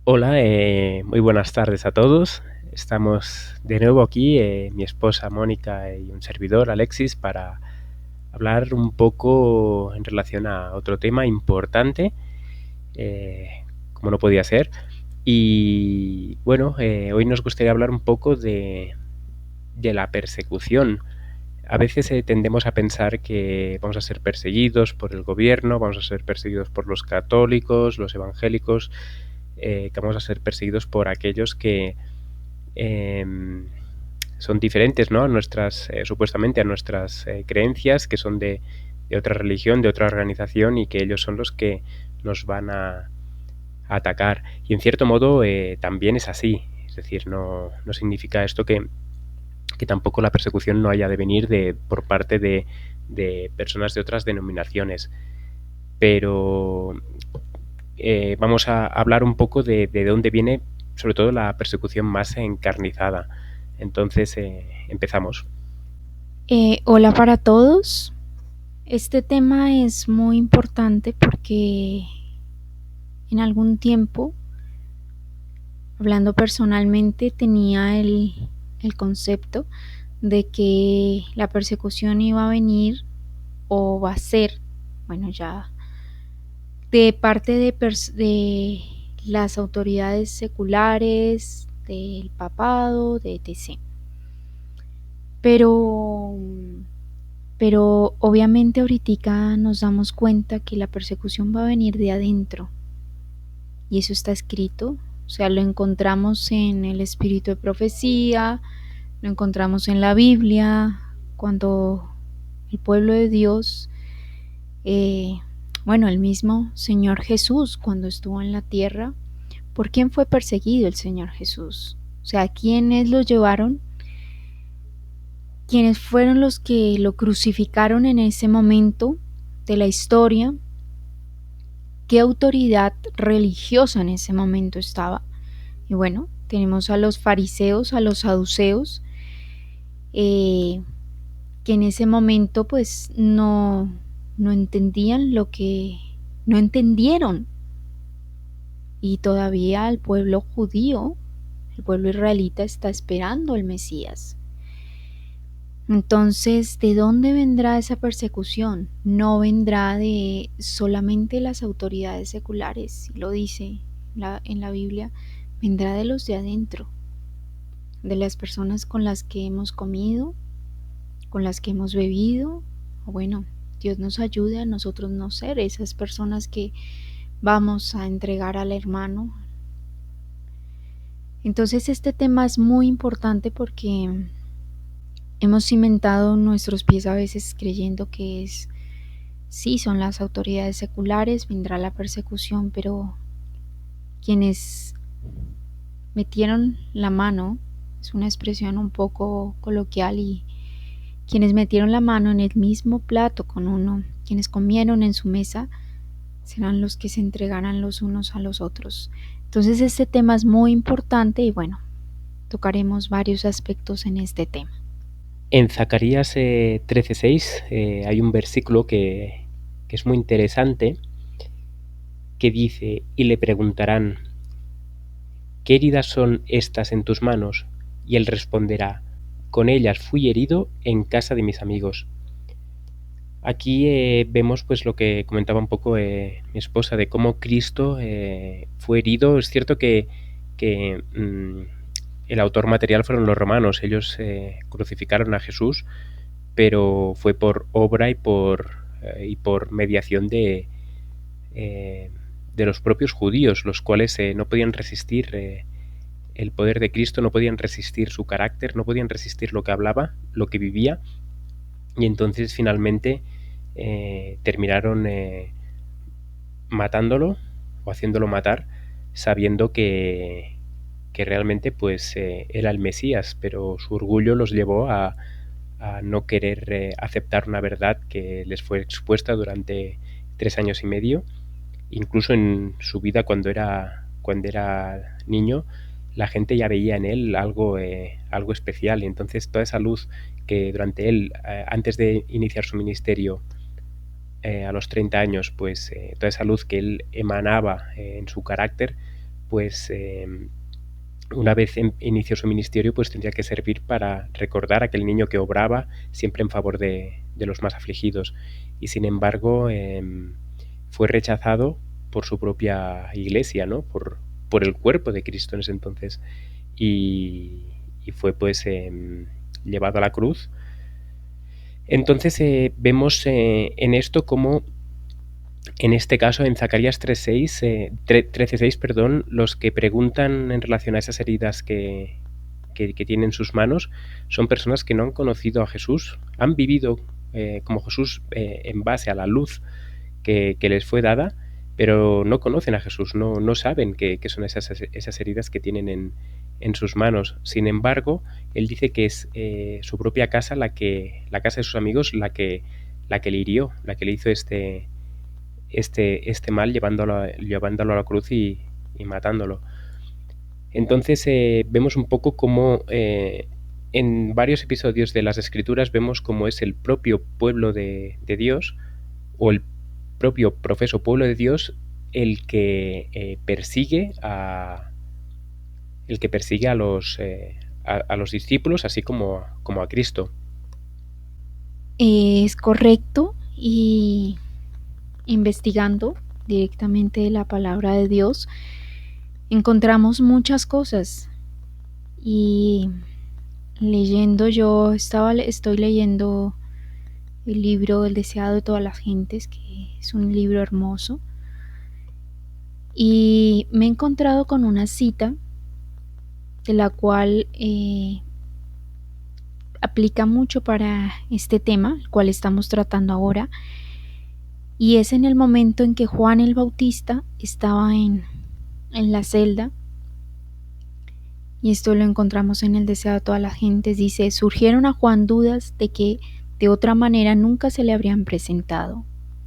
Hola, muy buenas tardes a todos. Estamos de nuevo aquí, mi esposa Mónica y un servidor Alexis, para hablar un poco en relación a otro tema importante, como no podía ser. Y bueno, hoy nos gustaría hablar un poco de la persecución. A veces tendemos a pensar que vamos a ser perseguidos por el gobierno, vamos a ser perseguidos por los católicos, los evangélicos, que vamos a ser perseguidos por aquellos que eh, son diferentes, ¿no? A nuestras, supuestamente a nuestras creencias, que son de otra religión, de otra organización, y que ellos son los que nos van a atacar. Y en cierto modo también es así. Es decir, no significa esto que tampoco la persecución no haya de venir por parte de personas de otras denominaciones. Pero vamos a hablar un poco de dónde viene, sobre todo, la persecución más encarnizada. Entonces, empezamos. Hola para todos. Este tema es muy importante porque en algún tiempo, hablando personalmente, tenía el concepto de que la persecución iba a venir o va a ser, bueno, ya de parte de las autoridades seculares, del papado, de etc. Pero Pero obviamente ahorita nos damos cuenta que la persecución va a venir de adentro y eso está escrito, o sea, lo encontramos en el espíritu de profecía, lo encontramos en la Biblia, cuando el pueblo de Dios, eh, bueno, el mismo Señor Jesús cuando estuvo en la tierra, ¿por quién fue perseguido el Señor Jesús? O sea, ¿quiénes lo llevaron? ¿Quiénes fueron los que lo crucificaron en ese momento de la historia? ¿Qué autoridad religiosa en ese momento estaba? Y bueno, tenemos a los fariseos, a los saduceos, eh, que en ese momento pues no entendían no entendieron. Y todavía el pueblo judío, el pueblo israelita está esperando el Mesías. Entonces, ¿de dónde vendrá esa persecución? No vendrá de solamente las autoridades seculares, lo dice en la Biblia, vendrá de los de adentro, de las personas con las que hemos comido, con las que hemos bebido. O bueno, Dios nos ayude a nosotros no ser esas personas que vamos a entregar al hermano. Entonces este tema es muy importante porque hemos cimentado nuestros pies a veces creyendo que sí, son las autoridades seculares, vendrá la persecución, pero quienes metieron la mano, es una expresión un poco coloquial, y quienes metieron la mano en el mismo plato con uno, quienes comieron en su mesa, serán los que se entregarán los unos a los otros. Entonces este tema es muy importante y bueno, tocaremos varios aspectos en este tema. En Zacarías 13:6 hay un versículo que es muy interesante, que dice: y le preguntarán, ¿qué heridas son estas en tus manos? Y él responderá: con ellas fui herido en casa de mis amigos. Aquí vemos pues lo que comentaba un poco mi esposa, de cómo Cristo fue herido. Es cierto que el autor material fueron los romanos. Ellos crucificaron a Jesús, pero fue por obra y por mediación de los propios judíos, los cuales no podían resistir el poder de Cristo, no podían resistir su carácter, no podían resistir lo que hablaba, lo que vivía, y entonces finalmente terminaron matándolo o haciéndolo matar, sabiendo que realmente pues era el Mesías, pero su orgullo los llevó a no querer aceptar una verdad que les fue expuesta durante 3 años y medio. Incluso en su vida, cuando era niño, la gente ya veía en él algo especial, y entonces toda esa luz que durante él, antes de iniciar su ministerio, a los 30 años, pues toda esa luz que él emanaba en su carácter, pues una vez inició su ministerio, pues tendría que servir para recordar a aquel niño que obraba siempre en favor de los más afligidos. Y sin embargo, fue rechazado por su propia iglesia, ¿no? Por el cuerpo de Cristo en ese entonces. Y fue pues llevado a la cruz. Entonces vemos en esto como, en este caso, en Zacarías 13:6, perdón, los que preguntan en relación a esas heridas que tienen en sus manos son personas que no han conocido a Jesús, han vivido como Jesús en base a la luz que les fue dada, pero no conocen a Jesús, no saben qué son esas heridas que tienen en sus manos. Sin embargo, él dice que es su propia casa, la casa de sus amigos, la que le hirió, la que le hizo este mal, llevándolo a la cruz y matándolo. Entonces vemos un poco cómo en varios episodios de las Escrituras vemos cómo es el propio pueblo de Dios, o el propio profeso pueblo de Dios, el que persigue a los discípulos, así como a Cristo. Es correcto, y investigando directamente la palabra de Dios, encontramos muchas cosas. Y estoy leyendo el libro El deseado de todas las gentes, que es un libro hermoso, y me he encontrado con una cita de la cual aplica mucho para este tema, el cual estamos tratando ahora, y es en el momento en que Juan el Bautista estaba en la celda, y esto lo encontramos en El deseado de todas las gentes. Dice: surgieron a Juan dudas de que de otra manera nunca se le habrían presentado.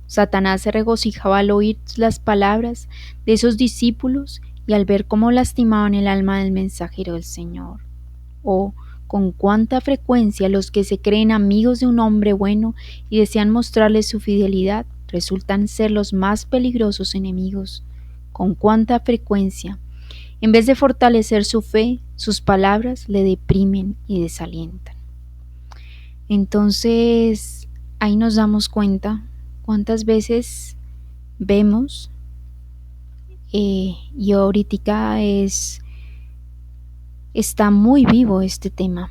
Satanás se regocijaba al oír las palabras de esos discípulos y al ver cómo lastimaban el alma del mensajero del Señor. Oh, con cuánta frecuencia los que se creen amigos de un hombre bueno y desean mostrarle su fidelidad resultan ser los más peligrosos enemigos. Con cuánta frecuencia, en vez de fortalecer su fe, sus palabras le deprimen y desalientan. Entonces, ahí nos damos cuenta cuántas veces vemos, y ahorita está muy vivo este tema.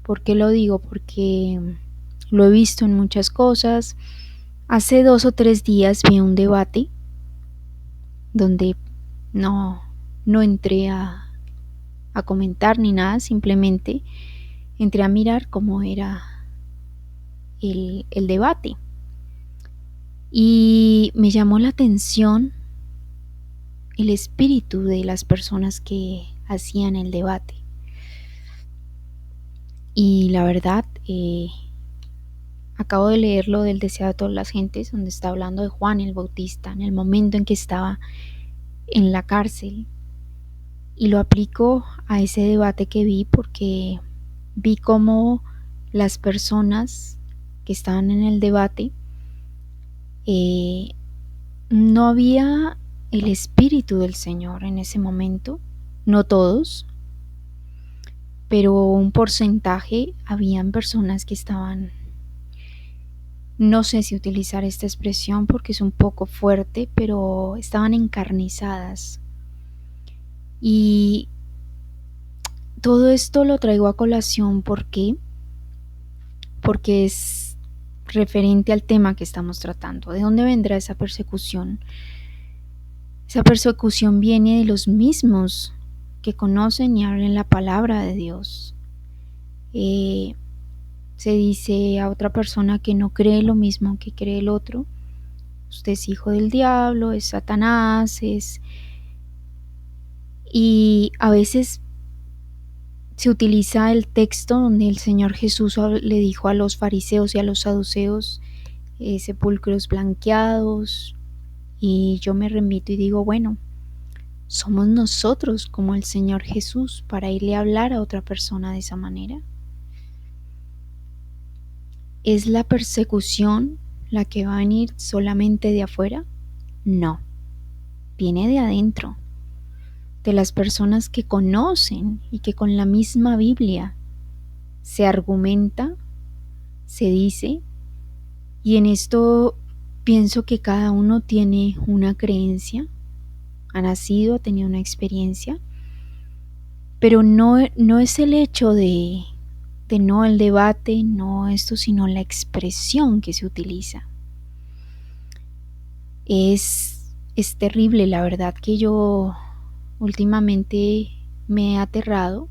¿Por qué lo digo? Porque lo he visto en muchas cosas. Hace 2 o 3 días vi un debate donde no entré a comentar ni nada, simplemente entré a mirar cómo era el debate. Y me llamó la atención el espíritu de las personas que hacían el debate. Y la verdad, acabo de leerlo del deseado de todas las gentes, donde está hablando de Juan el Bautista en el momento en que estaba en la cárcel, y lo aplico a ese debate que vi, porque vi cómo las personas que estaban en el debate, no había el espíritu del Señor en ese momento. No todos, pero un porcentaje. Habían personas que estaban, no sé si utilizar esta expresión porque es un poco fuerte, pero estaban encarnizadas. Y todo esto lo traigo a colación porque es referente al tema que estamos tratando. ¿De dónde vendrá esa persecución? Esa persecución viene de los mismos que conocen y hablan la palabra de Dios. Se dice a otra persona que no cree lo mismo que cree el otro: usted es hijo del diablo, es Satanás, y a veces se utiliza el texto donde el Señor Jesús le dijo a los fariseos y a los saduceos: sepulcros blanqueados. Y yo me remito y digo, bueno, ¿somos nosotros como el Señor Jesús para irle a hablar a otra persona de esa manera? ¿Es la persecución la que va a venir solamente de afuera? No, viene de adentro. de las personas que conocen y que con la misma Biblia se argumenta, se dice, y en esto pienso que cada uno tiene una creencia, ha nacido, ha tenido una experiencia, pero no es el hecho de no el debate, no esto, sino la expresión que se utiliza. Es terrible, la verdad que yo últimamente me he aterrado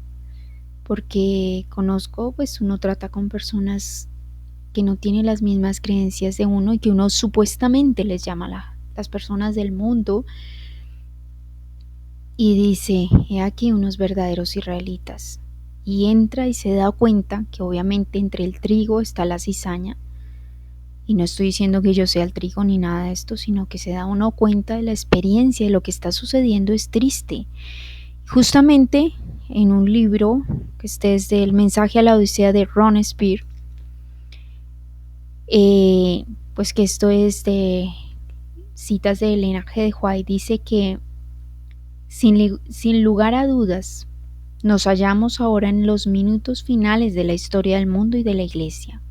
porque conozco, pues uno trata con personas que no tienen las mismas creencias de uno y que uno supuestamente les llama las personas del mundo y dice, he aquí unos verdaderos israelitas, y entra y se da cuenta que obviamente entre el trigo está la cizaña, y no estoy diciendo que yo sea el trigo ni nada de esto, sino que se da uno cuenta de la experiencia, de lo que está sucediendo es triste. Justamente en un libro que este es del Mensaje a la Odisea de Ron Spear, pues que esto es de citas de Elena G. de White, dice que sin lugar a dudas nos hallamos ahora en los minutos finales de la historia del mundo y de la Iglesia.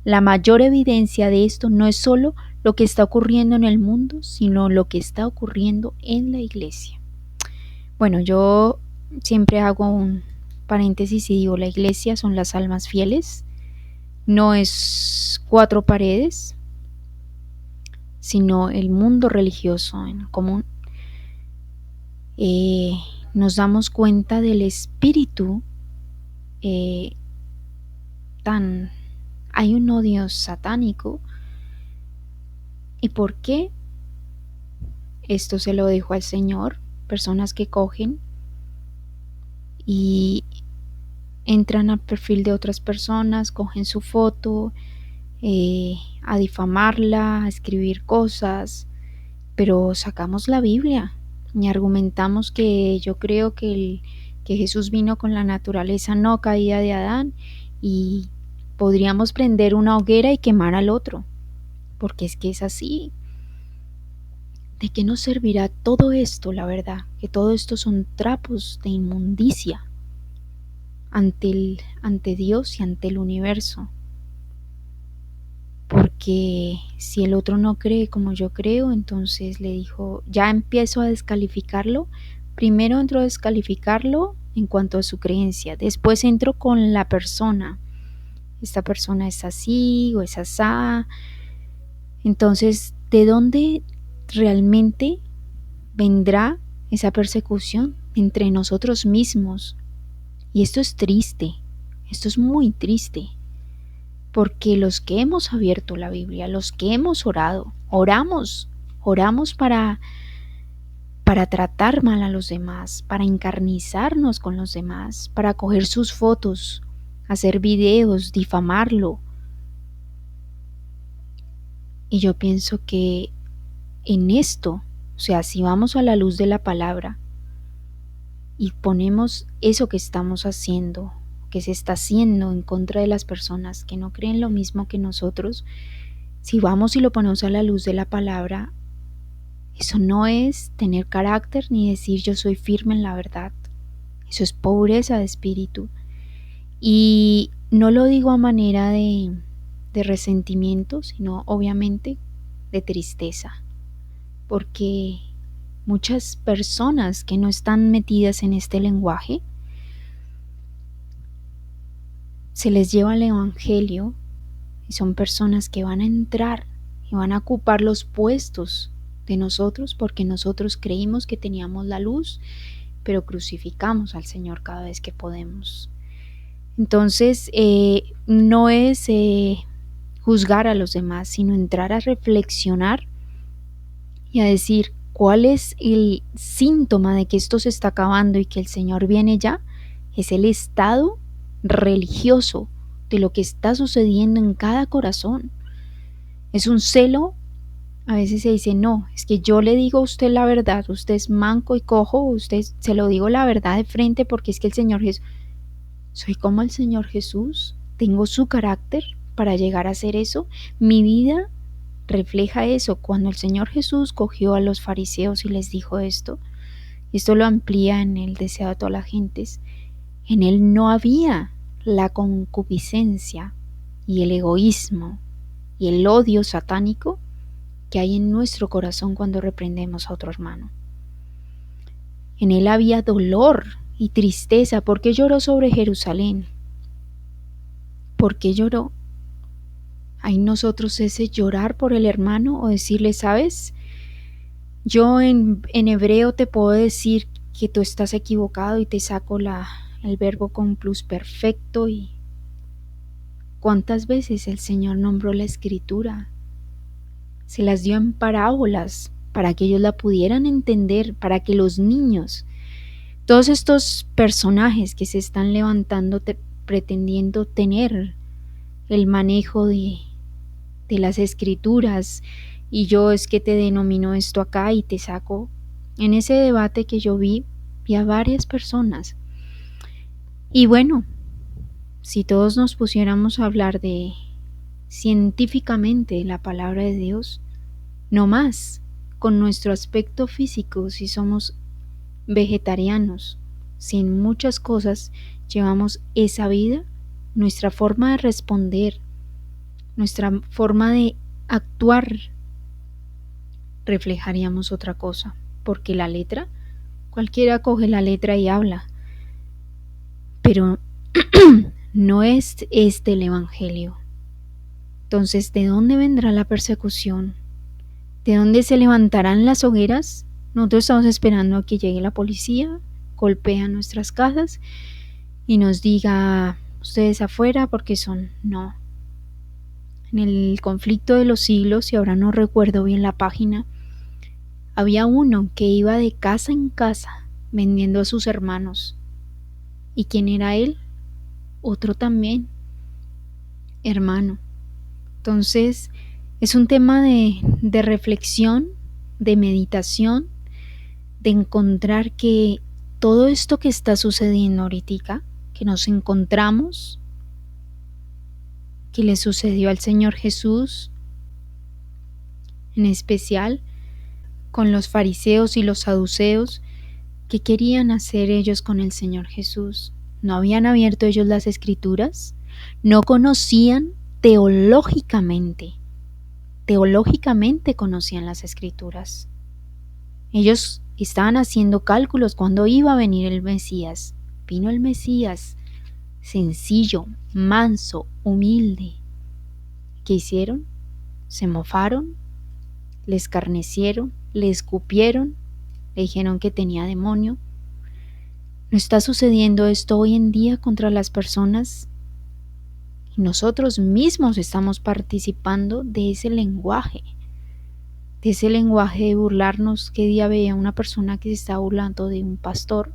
La mayor evidencia de esto no es solo lo que está ocurriendo en el mundo, sino lo que está ocurriendo en la Iglesia. Bueno, yo siempre hago un paréntesis y digo, la Iglesia son las almas fieles, no es cuatro paredes, sino el mundo religioso en común. Nos damos cuenta del espíritu hay un odio satánico. ¿Y por qué? Esto se lo dejo al Señor. Personas que cogen y entran al perfil de otras personas, cogen su foto, a difamarla, a escribir cosas, pero sacamos la Biblia y argumentamos que yo creo que Jesús vino con la naturaleza no caída de Adán y podríamos prender una hoguera y quemar al otro, porque es que es así. ¿De qué nos servirá todo esto, la verdad? Que todo esto son trapos de inmundicia ante Dios y ante el universo. Porque si el otro no cree como yo creo, entonces le dijo, ya empiezo a descalificarlo. Primero entro a descalificarlo en cuanto a su creencia, después entro con la persona. Esta persona es así o es asá. Entonces, ¿de dónde realmente vendrá esa persecución? Entre nosotros mismos. Y esto es triste, esto es muy triste. Porque los que hemos abierto la Biblia, los que hemos orado, oramos para tratar mal a los demás, para encarnizarnos con los demás, para coger sus fotos, hacer videos, difamarlo. Y yo pienso que en esto, o sea, si vamos a la luz de la palabra y ponemos eso que estamos haciendo, que se está haciendo en contra de las personas que no creen lo mismo que nosotros, si vamos y lo ponemos a la luz de la palabra, eso no es tener carácter ni decir yo soy firme en la verdad. Eso es pobreza de espíritu. Y no lo digo a manera de resentimiento, sino obviamente de tristeza. Porque muchas personas que no están metidas en este lenguaje, se les lleva el evangelio y son personas que van a entrar y van a ocupar los puestos de nosotros porque nosotros creímos que teníamos la luz, pero crucificamos al Señor cada vez que podemos. Entonces, no es juzgar a los demás, sino entrar a reflexionar y a decir cuál es el síntoma de que esto se está acabando y que el Señor viene ya. Es el estado religioso de lo que está sucediendo en cada corazón. Es un celo. A veces se dice, no, es que yo le digo a usted la verdad, usted es manco y cojo, usted se lo digo la verdad de frente porque es que el Señor Jesús, soy como el Señor Jesús, tengo su carácter para llegar a hacer eso. Mi vida refleja eso. Cuando el Señor Jesús cogió a los fariseos y les dijo esto, Esto lo amplía en el deseo de todas las gentes. En él no había la concupiscencia y el egoísmo y el odio satánico que hay en nuestro corazón cuando reprendemos a otro hermano. En él había dolor y tristeza. ¿Por qué lloró sobre Jerusalén? ¿Por qué lloró? Hay en nosotros ese llorar por el hermano o decirle, ¿sabes? Yo en hebreo te puedo decir que tú estás equivocado y te saco el verbo con plusperfecto. Y ¿cuántas veces el Señor nombró la escritura? Se las dio en parábolas para que ellos la pudieran entender, para que los niños, todos estos personajes que se están levantando pretendiendo tener el manejo de las escrituras, y yo es que te denomino esto acá y te saco. En ese debate que yo vi a varias personas. Y bueno, si todos nos pusiéramos a hablar de científicamente la palabra de Dios, no más con nuestro aspecto físico, si somos vegetarianos, sin muchas cosas, llevamos esa vida, nuestra forma de responder, nuestra forma de actuar, reflejaríamos otra cosa, porque la letra, cualquiera coge la letra y habla, pero no es este el Evangelio. Entonces, ¿de dónde vendrá la persecución? ¿De dónde se levantarán las hogueras? Nosotros estamos esperando a que llegue la policía, golpea nuestras casas y nos diga, ustedes afuera porque son. No. En el conflicto de los siglos, y ahora no recuerdo bien la página, había uno que iba de casa en casa vendiendo a sus hermanos. ¿Y quién era él? Otro también, hermano. Entonces, es un tema de reflexión, de meditación, de encontrar que todo esto que está sucediendo ahorita, que nos encontramos, que le sucedió al Señor Jesús, en especial con los fariseos y los saduceos, ¿qué querían hacer ellos con el Señor Jesús? ¿No habían abierto ellos las Escrituras? ¿No conocían teológicamente conocían las Escrituras? Ellos estaban haciendo cálculos cuando iba a venir el Mesías. Vino el Mesías, sencillo, manso, humilde. ¿Qué hicieron? Se mofaron, le escarnecieron, le escupieron, le dijeron que tenía demonio. ¿No está sucediendo esto hoy en día contra las personas? Y nosotros mismos estamos participando de ese lenguaje de burlarnos. ¿Qué día veía una persona que se está burlando de un pastor?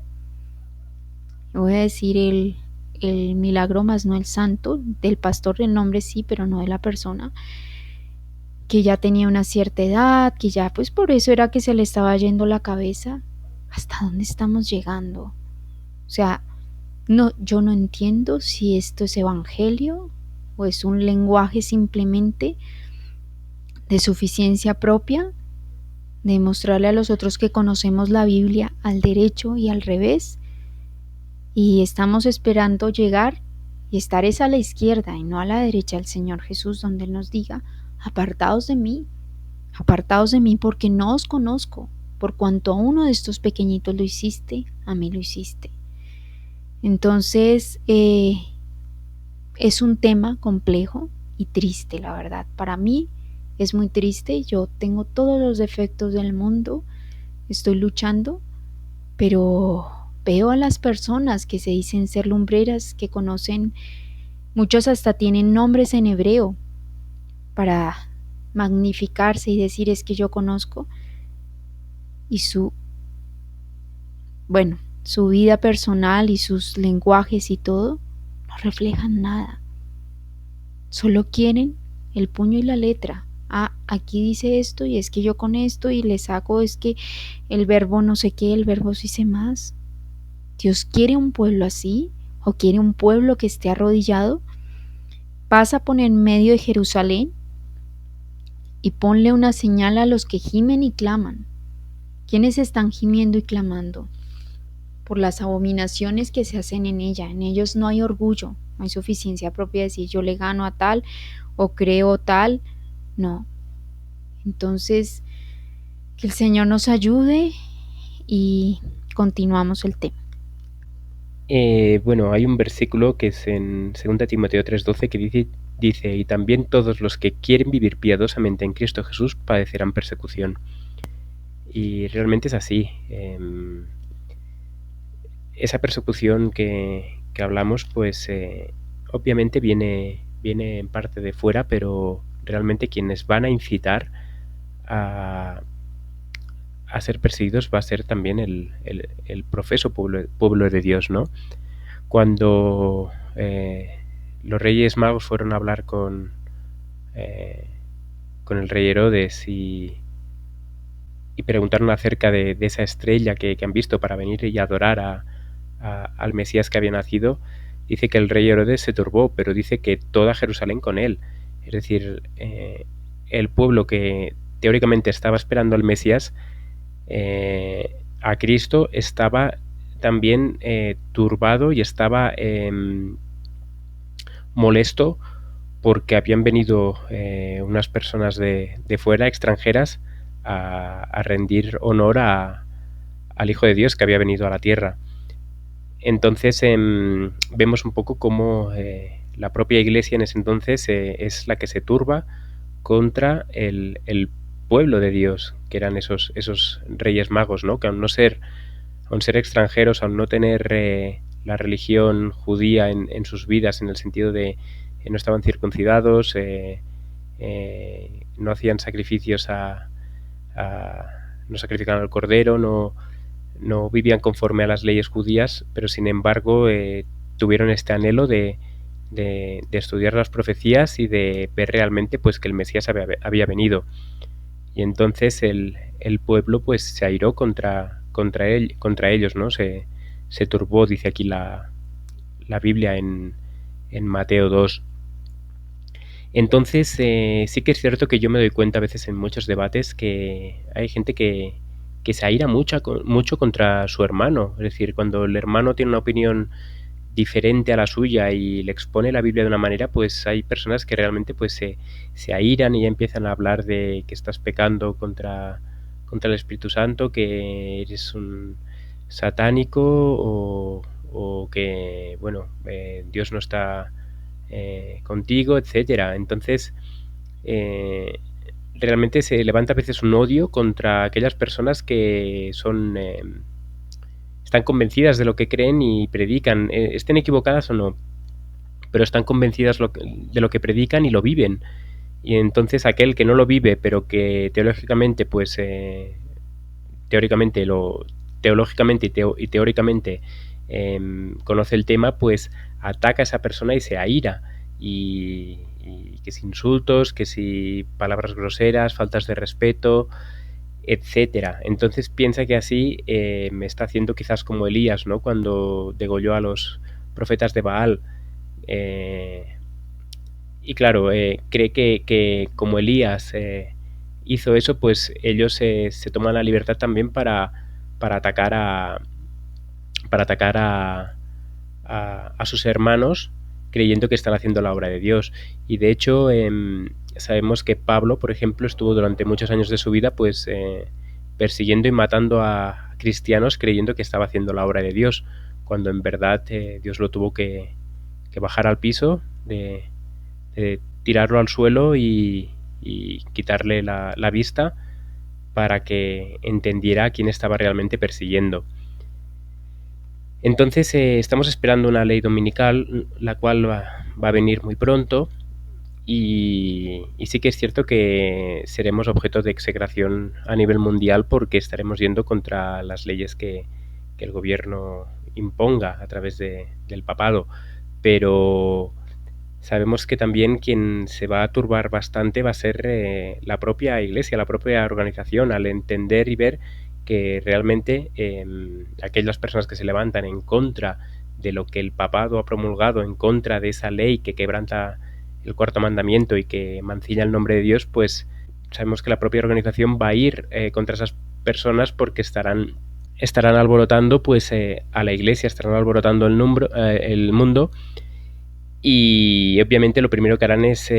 Voy a decir el milagro más no el santo, del pastor el nombre sí, pero no de la persona, que ya tenía una cierta edad, que ya pues por eso era que se le estaba yendo la cabeza. ¿Hasta dónde estamos llegando? O sea, no, yo no entiendo si esto es evangelio o es un lenguaje simplemente de suficiencia propia, de mostrarle a los otros que conocemos la Biblia al derecho y al revés, y estamos esperando llegar y estar es a la izquierda y no a la derecha del Señor Jesús, donde Él nos diga, apartaos de mí porque no os conozco, por cuanto a uno de estos pequeñitos lo hiciste, a mí lo hiciste. Entonces, es un tema complejo y triste, la verdad. Para mí es muy triste. Yo tengo todos los defectos del mundo, estoy luchando, pero veo a las personas que se dicen ser lumbreras, que conocen, muchos hasta tienen nombres en hebreo para magnificarse y decir es que yo conozco, y su vida personal y sus lenguajes y todo no reflejan nada. Solo quieren el puño y la letra. Aquí dice esto y es que yo con esto y le saco es que el verbo no sé qué, el verbo sí sé más. ¿Dios quiere un pueblo así? ¿O quiere un pueblo que esté arrodillado? Pasa por en medio de Jerusalén y ponle una señal a los que gimen y claman. ¿Quiénes están gimiendo y clamando? Por las abominaciones que se hacen en ella. En ellos no hay orgullo, no hay suficiencia propia de decir yo le gano a tal o creo tal. No. Entonces, que el Señor nos ayude y continuamos el tema. Bueno, hay un versículo que es en 2 Timoteo 3:12 que dice, y también todos los que quieren vivir piadosamente en Cristo Jesús padecerán persecución. Y realmente es así. Esa persecución que hablamos, pues obviamente viene en parte de fuera, pero realmente quienes van a incitar a ser perseguidos va a ser también el profeso pueblo de Dios, ¿no? Cuando los Reyes Magos fueron a hablar con el rey Herodes y preguntaron acerca de esa estrella que han visto para venir y adorar al Mesías que había nacido, dice que el rey Herodes se turbó, pero dice que toda Jerusalén con él. Es decir, el pueblo que teóricamente estaba esperando al Mesías, a Cristo, estaba también turbado y estaba molesto porque habían venido unas personas de fuera, extranjeras, a rendir honor al Hijo de Dios que había venido a la tierra. Entonces vemos un poco cómo la propia Iglesia en ese entonces es la que se turba contra el pueblo de Dios, que eran esos Reyes Magos, ¿no? Que aun ser extranjeros, aun no tener la religión judía en sus vidas, en el sentido de no estaban circuncidados, no hacían sacrificios no sacrificaban al cordero, no vivían conforme a las leyes judías, pero sin embargo tuvieron este anhelo de estudiar las profecías y de ver realmente pues que el Mesías había venido. Y entonces el pueblo pues se airó contra ellos, ¿no? Se turbó, dice aquí la Biblia en Mateo 2. Entonces sí que es cierto que yo me doy cuenta a veces en muchos debates que hay gente que se aira mucho contra su hermano. Es decir, cuando el hermano tiene una opinión diferente a la suya y le expone la Biblia de una manera, pues hay personas que realmente pues se airan y empiezan a hablar de que estás pecando contra el Espíritu Santo, que eres un satánico o que, bueno, Dios no está contigo, etcétera. Entonces, realmente se levanta a veces un odio contra aquellas personas que son están convencidas de lo que creen y predican, estén equivocadas o no, pero están convencidas de lo que predican y lo viven. Y entonces aquel que no lo vive, pero que teológicamente, pues teóricamente y teóricamente conoce el tema, pues ataca a esa persona y se aira. Y que si insultos, que si palabras groseras, faltas de respeto, etcétera. Entonces piensa que así me está haciendo quizás como Elías, ¿no? Cuando degolló a los profetas de Baal. Y claro, cree que como Elías hizo eso, pues ellos se toman la libertad también para atacar a sus hermanos, creyendo que están haciendo la obra de Dios. Y de hecho sabemos que Pablo, por ejemplo, estuvo durante muchos años de su vida pues persiguiendo y matando a cristianos creyendo que estaba haciendo la obra de Dios, cuando en verdad Dios lo tuvo que bajar al piso, de tirarlo al suelo y quitarle la vista para que entendiera a quién estaba realmente persiguiendo. Entonces estamos esperando una ley dominical, la cual va a venir muy pronto, y sí que es cierto que seremos objeto de execración a nivel mundial porque estaremos yendo contra las leyes que el gobierno imponga a través del papado, pero sabemos que también quien se va a turbar bastante va a ser la propia Iglesia, la propia organización, al entender y ver que realmente aquellas personas que se levantan en contra de lo que el papado ha promulgado, en contra de esa ley que quebranta el cuarto mandamiento y que mancilla el nombre de Dios, pues sabemos que la propia organización va a ir contra esas personas porque estarán alborotando pues a la iglesia, estarán alborotando el mundo, y obviamente lo primero que harán es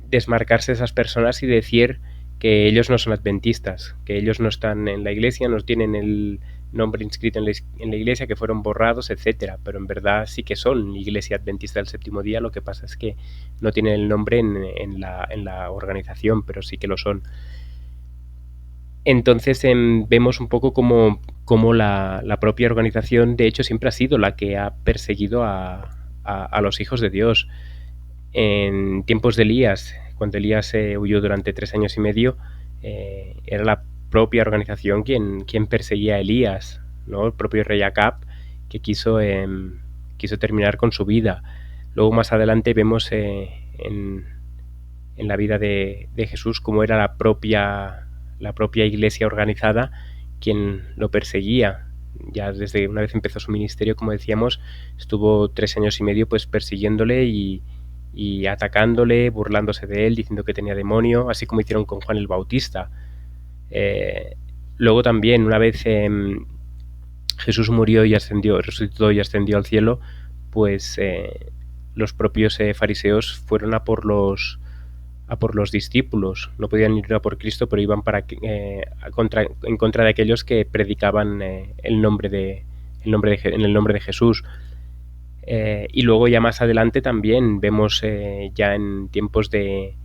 desmarcarse de esas personas y decir que ellos no son adventistas, que ellos no están en la iglesia, no tienen el nombre inscrito en la iglesia, que fueron borrados, etcétera. Pero en verdad sí que son iglesia adventista del séptimo día, lo que pasa es que no tienen el nombre en la organización, pero sí que lo son. Entonces vemos un poco como la propia organización, de hecho, siempre ha sido la que ha perseguido a los hijos de Dios. En tiempos de Elías, cuando Elías huyó durante 3 años y medio, era la propia organización quien perseguía a Elías, ¿no? El propio rey Acab, que quiso terminar con su vida. Luego más adelante vemos en la vida de Jesús cómo era la propia iglesia organizada quien lo perseguía. Ya desde una vez empezó su ministerio, como decíamos, estuvo 3 años y medio pues persiguiéndole y atacándole, burlándose de él, diciendo que tenía demonio, así como hicieron con Juan el Bautista. Luego también, una vez Jesús murió y resucitó y ascendió al cielo, pues los propios fariseos fueron a por los discípulos. No podían ir a por Cristo, pero iban en contra de aquellos que predicaban en el nombre de Jesús. Y luego ya más adelante también vemos ya en tiempos de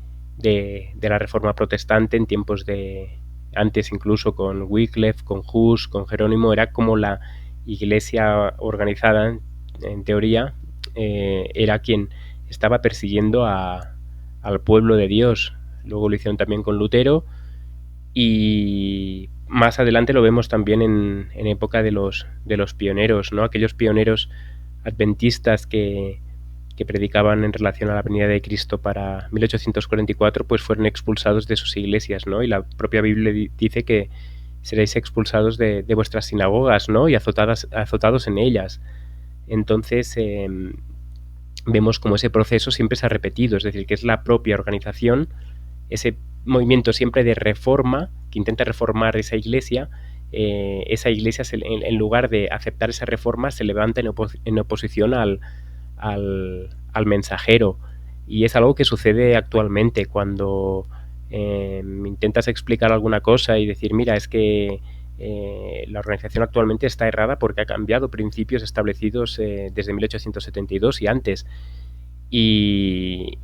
la Reforma Protestante, en tiempos de antes incluso con Wycliffe, con Hus, con Jerónimo, era como la iglesia organizada, en teoría, era quien estaba persiguiendo al pueblo de Dios. Luego lo hicieron también con Lutero, y más adelante lo vemos también en época de los pioneros, ¿no? Aquellos pioneros adventistas que predicaban en relación a la venida de Cristo para 1844, pues fueron expulsados de sus iglesias, ¿no? Y la propia Biblia dice que seréis expulsados de vuestras sinagogas, ¿no? Y azotados en ellas. Entonces vemos como ese proceso siempre se ha repetido, es decir, que es la propia organización, ese movimiento siempre de reforma que intenta reformar esa iglesia en lugar de aceptar esa reforma se levanta en oposición al mensajero. Y es algo que sucede actualmente cuando intentas explicar alguna cosa y decir, mira, es que la organización actualmente está errada porque ha cambiado principios establecidos desde 1872 y antes. Y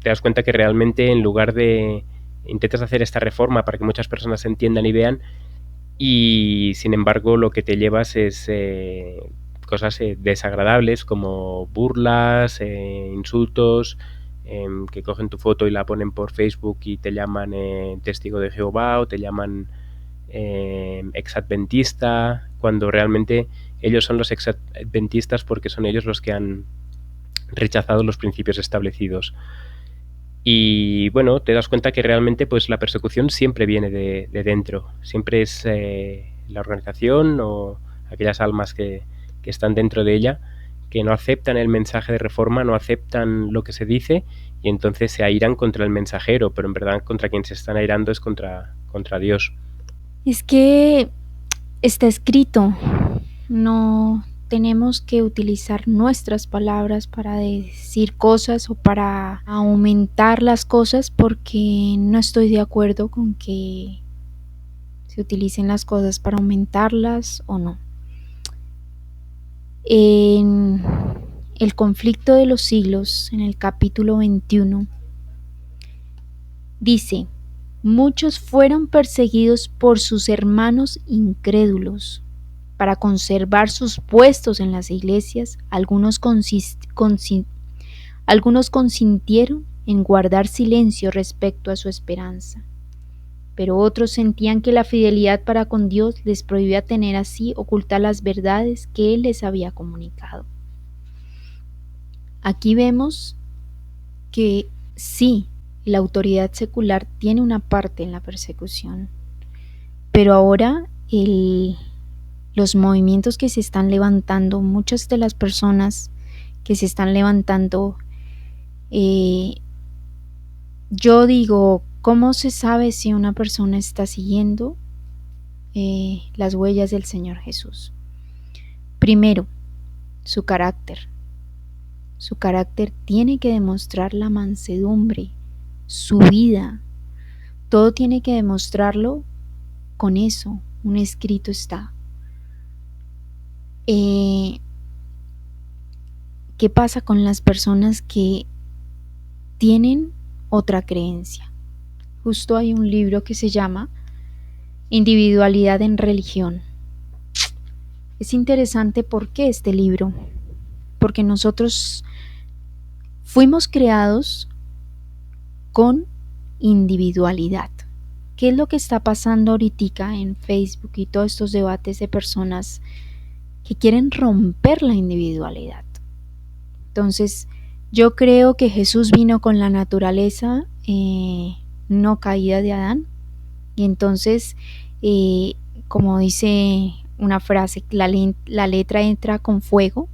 te das cuenta que realmente, en lugar de intentas hacer esta reforma para que muchas personas entiendan y vean, y sin embargo lo que te llevas es cosas desagradables como burlas, insultos, que cogen tu foto y la ponen por Facebook y te llaman testigo de Jehová o te llaman exadventista, cuando realmente ellos son los exadventistas porque son ellos los que han rechazado los principios establecidos. Y bueno, te das cuenta que realmente pues la persecución siempre viene de dentro, siempre es la organización o aquellas almas que están dentro de ella, que no aceptan el mensaje de reforma, no aceptan lo que se dice, y entonces se airan contra el mensajero, pero en verdad contra quien se están airando es contra Dios. Es que está escrito, no tenemos que utilizar nuestras palabras para decir cosas o para aumentar las cosas, porque no estoy de acuerdo con que se utilicen las cosas para aumentarlas o no. En el conflicto de los siglos, en el capítulo 21, dice: muchos fueron perseguidos por sus hermanos incrédulos. Para conservar sus puestos en las iglesias, algunos consintieron en guardar silencio respecto a su esperanza, pero otros sentían que la fidelidad para con Dios les prohibía tener así ocultar las verdades que Él les había comunicado. Aquí vemos que sí, la autoridad secular tiene una parte en la persecución, pero ahora los movimientos que se están levantando, muchas de las personas que se están levantando, yo digo ¿Cómo se sabe si una persona está siguiendo las huellas del Señor Jesús? Primero, su carácter. Su carácter tiene que demostrar la mansedumbre, su vida. Todo tiene que demostrarlo con eso. Un escrito está. ¿Qué pasa con las personas que tienen otra creencia? Justo hay un libro que se llama Individualidad en Religión. Es interesante por qué este libro, porque nosotros fuimos creados con individualidad. ¿Qué es lo que está pasando ahorita en Facebook y todos estos debates de personas que quieren romper la individualidad? Entonces, yo creo que Jesús vino con la naturaleza no caída de Adán, y entonces, como dice una frase, la letra entra con fuego.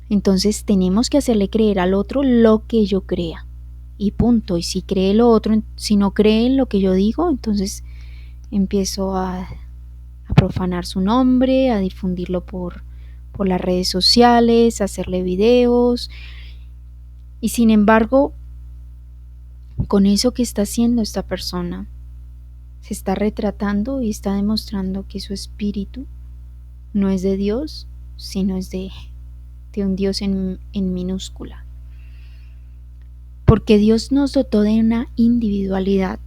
Entonces tenemos que hacerle creer al otro lo que yo crea, y punto. Y si cree lo otro, si no cree en lo que yo digo, entonces empiezo a profanar su nombre, a difundirlo por las redes sociales, a hacerle videos. Y sin embargo, con eso que está haciendo esta persona, se está retratando y está demostrando que su espíritu no es de Dios, sino es de un Dios en minúscula. Porque Dios nos dotó de una individualidad.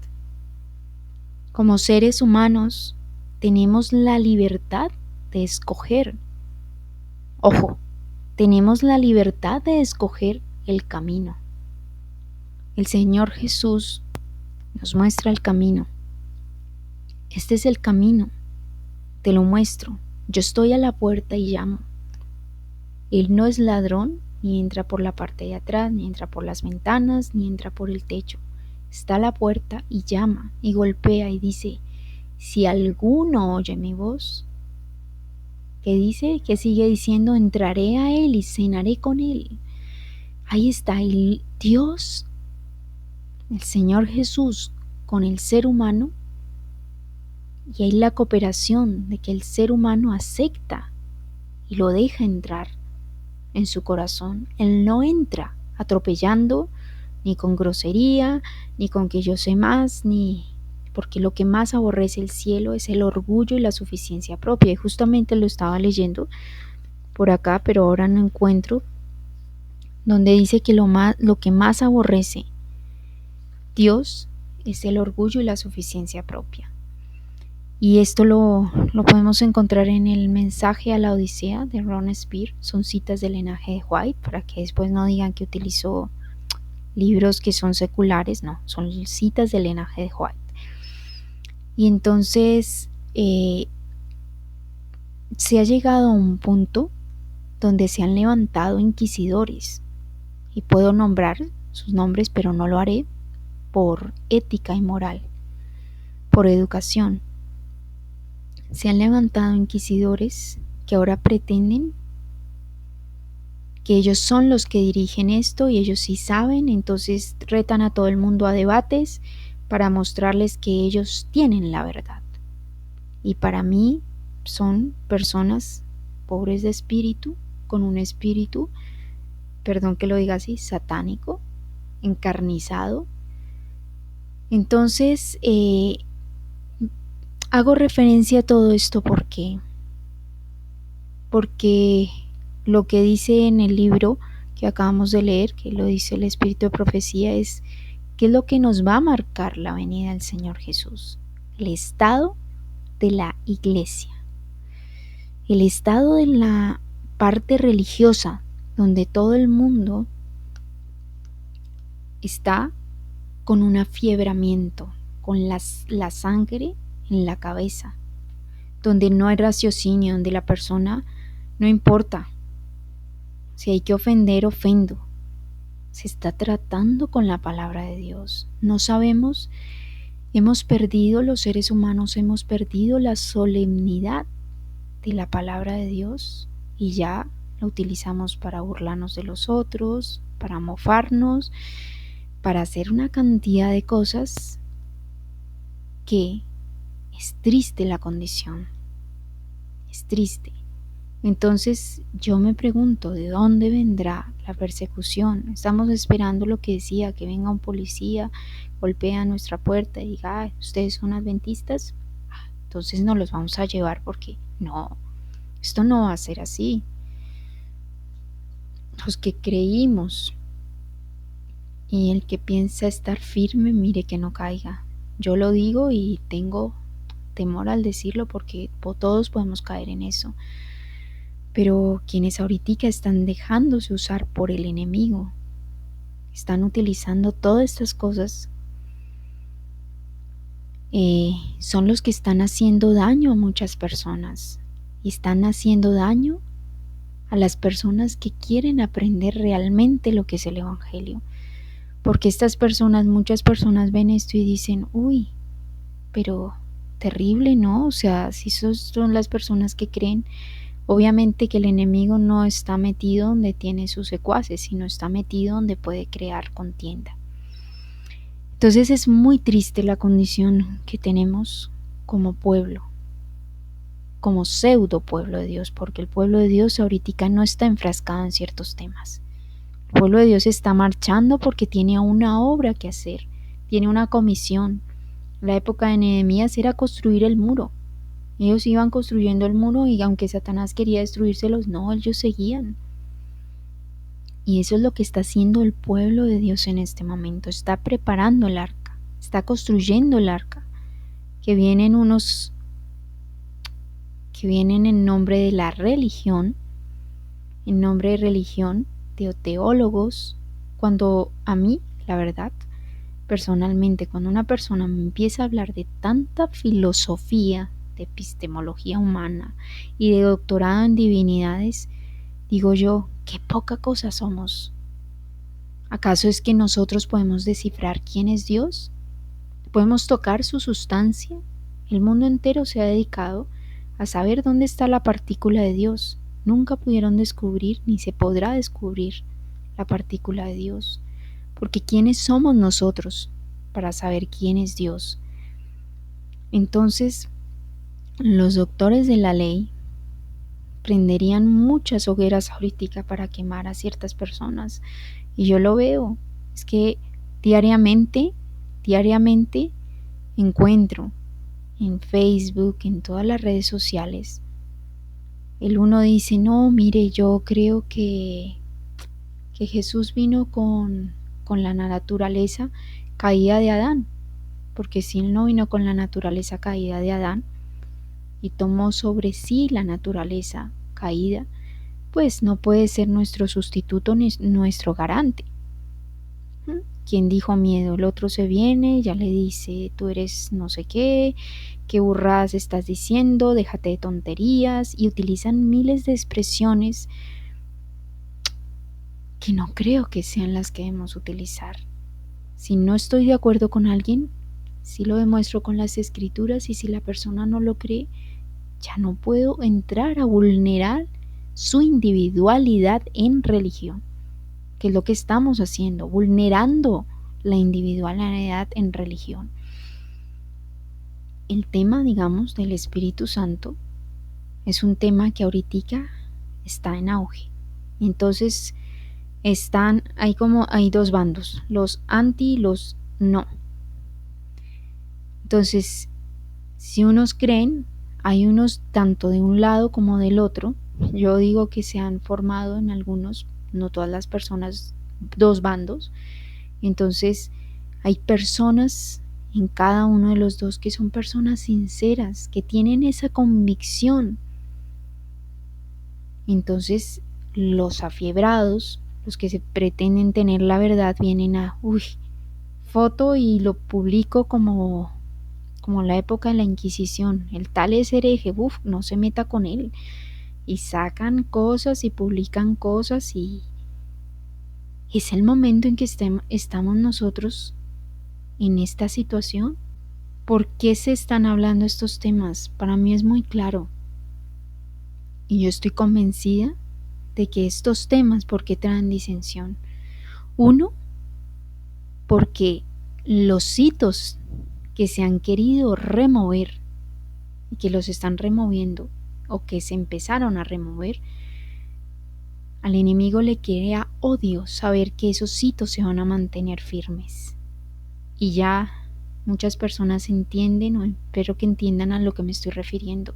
Como seres humanos tenemos la libertad de escoger. Ojo, tenemos la libertad de escoger el camino. El Señor Jesús nos muestra el camino. Este es el camino, te lo muestro. Yo estoy a la puerta y llamo. Él no es ladrón, ni entra por la parte de atrás, ni entra por las ventanas, ni entra por el techo. Está a la puerta y llama, y golpea y dice: si alguno oye mi voz, ¿qué dice? ¿Qué sigue diciendo? Entraré a él y cenaré con él. Ahí está el Dios, el Señor Jesús, con el ser humano, y hay la cooperación de que el ser humano acepta y lo deja entrar en su corazón. Él no entra atropellando, ni con grosería, ni con que yo sé más, ni porque lo que más aborrece el cielo es el orgullo y la suficiencia propia. Y justamente lo estaba leyendo por acá, pero ahora no encuentro, donde dice que lo que más aborrece Dios es el orgullo y la suficiencia propia. Y esto lo podemos encontrar en el mensaje a la Odisea de Ron Spear. Son citas del Ellen G. White, para que después no digan que utilizó libros que son seculares. No, son citas del Ellen G. White. Y entonces se ha llegado a un punto donde se han levantado inquisidores, y puedo nombrar sus nombres, pero no lo haré por ética y moral, por educación. Se han levantado inquisidores que ahora pretenden que ellos son los que dirigen esto y ellos sí saben. Entonces retan a todo el mundo a debates para mostrarles que ellos tienen la verdad. Y para mí son personas pobres de espíritu, con un espíritu, perdón que lo diga así, satánico, encarnizado. Entonces hago referencia a todo esto porque lo que dice en el libro que acabamos de leer, que lo dice el Espíritu de Profecía, es qué es lo que nos va a marcar la venida del Señor Jesús: el estado de la iglesia, el estado de la parte religiosa, donde todo el mundo está con un afiebramiento, con la sangre en la cabeza, donde no hay raciocinio, donde la persona no importa. Si hay que ofender, ofendo. Se está tratando con la palabra de Dios. No sabemos, hemos perdido, los seres humanos hemos perdido la solemnidad de la palabra de Dios, y ya la utilizamos para burlarnos de los otros, para mofarnos, para hacer una cantidad de cosas que es triste la condición, es triste. Entonces yo me pregunto, ¿de dónde vendrá la persecución? Estamos esperando lo que decía, que venga un policía, golpea nuestra puerta y diga, ¿ustedes son adventistas? Entonces nos los vamos a llevar, porque no, esto no va a ser así. Los que creímos, y el que piensa estar firme, mire que no caiga. Yo lo digo y tengo temor al decirlo, porque todos podemos caer en eso. Pero quienes ahorita están dejándose usar por el enemigo, están utilizando todas estas cosas, son los que están haciendo daño a muchas personas, y están haciendo daño a las personas que quieren aprender realmente lo que es el Evangelio. Porque muchas personas ven esto y dicen, uy, pero terrible, ¿no? O sea, si son las personas que creen, obviamente que el enemigo no está metido donde tiene sus secuaces, sino está metido donde puede crear contienda. Entonces es muy triste la condición que tenemos como pueblo, como pseudo pueblo de Dios, porque el pueblo de Dios ahorita no está enfrascado en ciertos temas. El pueblo de Dios está marchando porque tiene una obra que hacer, tiene una comisión. La época de Nehemías era construir el muro. Ellos iban construyendo el muro, y aunque Satanás quería destruírselos, no, ellos seguían. Y eso es lo que está haciendo el pueblo de Dios en este momento. Está preparando el arca, está construyendo el arca, que vienen unos que vienen en nombre de la religión, en nombre de religión, de teólogos. Cuando a mí, la verdad, personalmente, cuando una persona me empieza a hablar de tanta filosofía, de epistemología humana y de doctorado en divinidades, digo yo, qué poca cosa somos. ¿Acaso es que nosotros podemos descifrar quién es Dios? ¿Podemos tocar su sustancia? El mundo entero se ha dedicado a saber dónde está la partícula de Dios. Nunca pudieron descubrir, ni se podrá descubrir, la partícula de Dios. Porque ¿quiénes somos nosotros para saber quién es Dios? Entonces, los doctores de la ley prenderían muchas hogueras ahorita para quemar a ciertas personas. Y yo lo veo. Es que diariamente encuentro en Facebook, en todas las redes sociales, el uno dice, no, mire, yo creo que Jesús vino con la naturaleza caída de Adán, porque si él no vino con la naturaleza caída de Adán y tomó sobre sí la naturaleza caída, pues no puede ser nuestro sustituto ni nuestro garante. ¿Quién dijo miedo? El otro se viene, ya le dice, tú eres no sé qué burradas estás diciendo, déjate de tonterías, y utilizan miles de expresiones que no creo que sean las que debemos utilizar. Si no estoy de acuerdo con alguien, sí lo demuestro con las escrituras, y si la persona no lo cree, ya no puedo entrar a vulnerar su individualidad en religión, que es lo que estamos haciendo, vulnerando la individualidad en religión. El tema, digamos, del Espíritu Santo es un tema que ahorita está en auge. Entonces hay dos bandos, los anti y los no. Entonces, si unos creen, hay unos tanto de un lado como del otro. Yo digo que se han formado en algunos, no todas las personas, dos bandos. Entonces, hay personas en cada uno de los dos que son personas sinceras, que tienen esa convicción. Entonces, los afiebrados, los que se pretenden tener la verdad, vienen a, foto y lo publico como la época de la Inquisición. El tal es hereje, no se meta con él. Y sacan cosas y publican cosas, y es el momento en que estamos nosotros en esta situación. ¿Por qué se están hablando estos temas? Para mí es muy claro. Y yo estoy convencida de que estos temas, ¿por qué traen disensión? Uno, porque los hitos que se han querido remover y que los están removiendo o que se empezaron a remover, al enemigo le crea odio saber que esos hitos se van a mantener firmes. Y ya muchas personas entienden, o espero que entiendan a lo que me estoy refiriendo: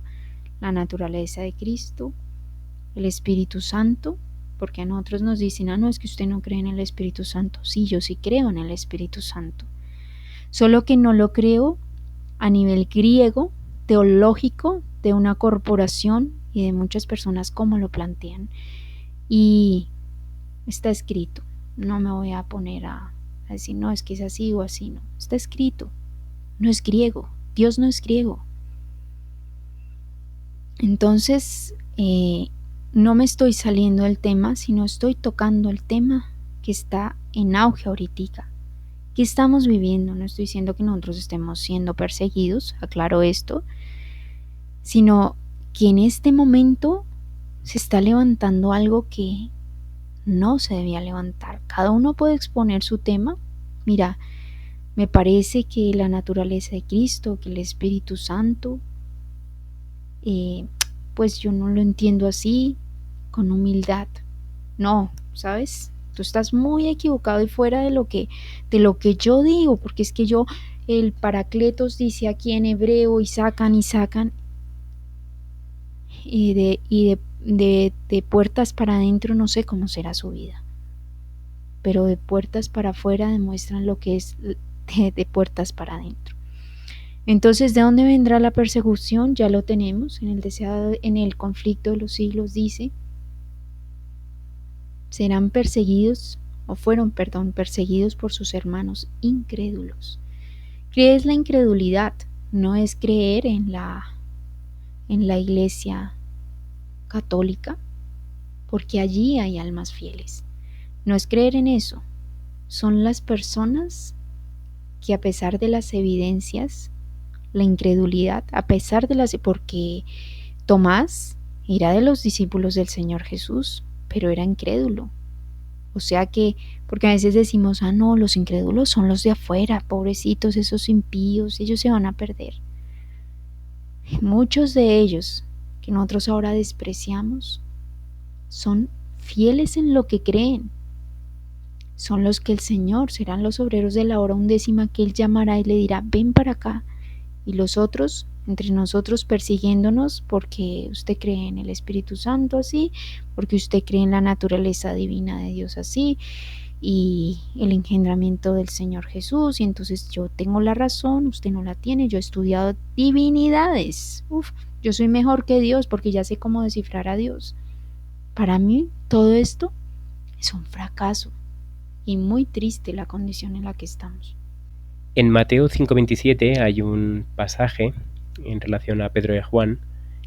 la naturaleza de Cristo, el Espíritu Santo, porque a nosotros nos dicen, no, es que usted no cree en el Espíritu Santo. Sí, yo sí creo en el Espíritu Santo, solo que no lo creo a nivel griego, teológico, de una corporación y de muchas personas como lo plantean. Y está escrito, no me voy a poner a decir, no, es que es así o así, no, está escrito, no es griego, Dios no es griego. Entonces, no me estoy saliendo del tema, sino estoy tocando el tema que está en auge ahorita, que estamos viviendo. No estoy diciendo que nosotros estemos siendo perseguidos, aclaro esto, sino que en este momento se está levantando algo que no se debía levantar. Cada uno puede exponer su tema. Mira, me parece que la naturaleza de Cristo, que el Espíritu Santo, pues yo no lo entiendo así, con humildad. No, ¿sabes? Tú estás muy equivocado y fuera de lo que yo digo, porque es que el Paracletos dice aquí en hebreo y sacan, y de puertas para adentro no sé cómo será su vida, pero de puertas para afuera demuestran lo que es de puertas para adentro. Entonces, ¿de dónde vendrá la persecución? Ya lo tenemos en el conflicto de los siglos, dice: serán perseguidos, o fueron, perseguidos por sus hermanos incrédulos. ¿Qué es la incredulidad? No es creer en la iglesia católica, porque allí hay almas fieles. No es creer en eso. Son las personas que, a pesar de las evidencias, la incredulidad, a pesar de porque Tomás era de los discípulos del Señor Jesús, pero era incrédulo. O sea que, porque a veces decimos, no, los incrédulos son los de afuera, pobrecitos, esos impíos, ellos se van a perder. Muchos de ellos, que nosotros ahora despreciamos, son fieles en lo que creen. Son los que el Señor, serán los obreros de la hora undécima, que Él llamará y le dirá, ven para acá. Y los otros, entre nosotros, persiguiéndonos porque usted cree en el Espíritu Santo así, porque usted cree en la naturaleza divina de Dios así, y el engendramiento del Señor Jesús, y entonces yo tengo la razón, usted no la tiene, yo he estudiado divinidades, yo soy mejor que Dios porque ya sé cómo descifrar a Dios. Para mí todo esto es un fracaso y muy triste la condición en la que estamos. En Mateo 5:27 hay un pasaje en relación a Pedro y a Juan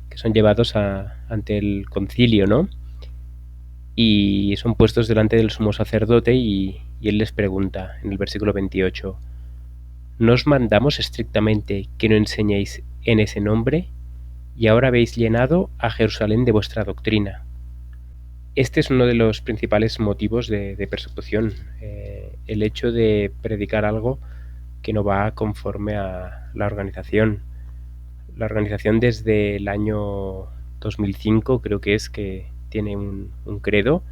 que son llevados ante el concilio, ¿no? Y son puestos delante del sumo sacerdote y él les pregunta en el versículo 28, ¿no os mandamos estrictamente que no enseñéis en ese nombre? Y ahora habéis llenado a Jerusalén de vuestra doctrina. Este es uno de los principales motivos de persecución, el hecho de predicar algo que no va conforme a la organización. La organización desde el año 2005 creo que es que tiene un credo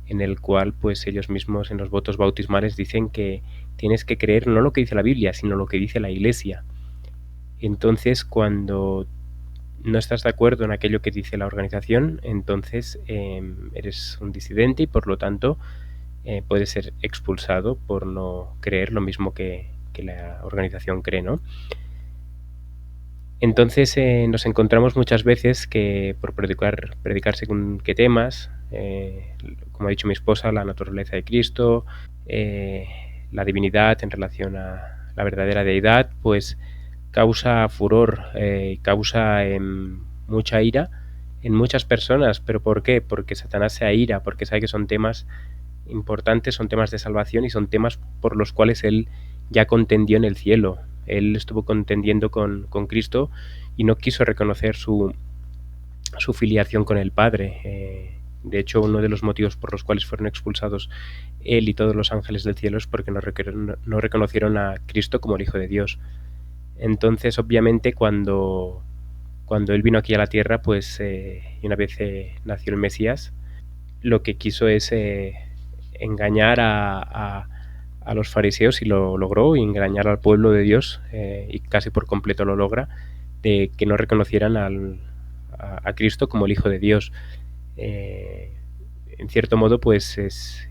en el cual pues ellos mismos en los votos bautismales dicen que tienes que creer no lo que dice la Biblia, sino lo que dice la Iglesia. Entonces, cuando no estás de acuerdo en aquello que dice la organización, entonces eres un disidente y por lo tanto puedes ser expulsado por no creer lo mismo que la organización cree, ¿no? Entonces nos encontramos muchas veces que por predicar según qué temas, como ha dicho mi esposa, la naturaleza de Cristo, la divinidad en relación a la verdadera deidad, pues causa furor, causa mucha ira en muchas personas. ¿Pero por qué? Porque Satanás se aira, porque sabe que son temas importantes, son temas de salvación y son temas por los cuales él ya contendió en el cielo. Él estuvo contendiendo con Cristo y no quiso reconocer su filiación con el Padre. De hecho, uno de los motivos por los cuales fueron expulsados él y todos los ángeles del cielo es porque no reconocieron a Cristo como el Hijo de Dios. Entonces, obviamente, cuando él vino aquí a la tierra, pues, y una vez nació el Mesías, lo que quiso es engañar a los fariseos, y lo logró, y engañar al pueblo de Dios, y casi por completo lo logra, de que no reconocieran a Cristo como el Hijo de Dios. En cierto modo, pues es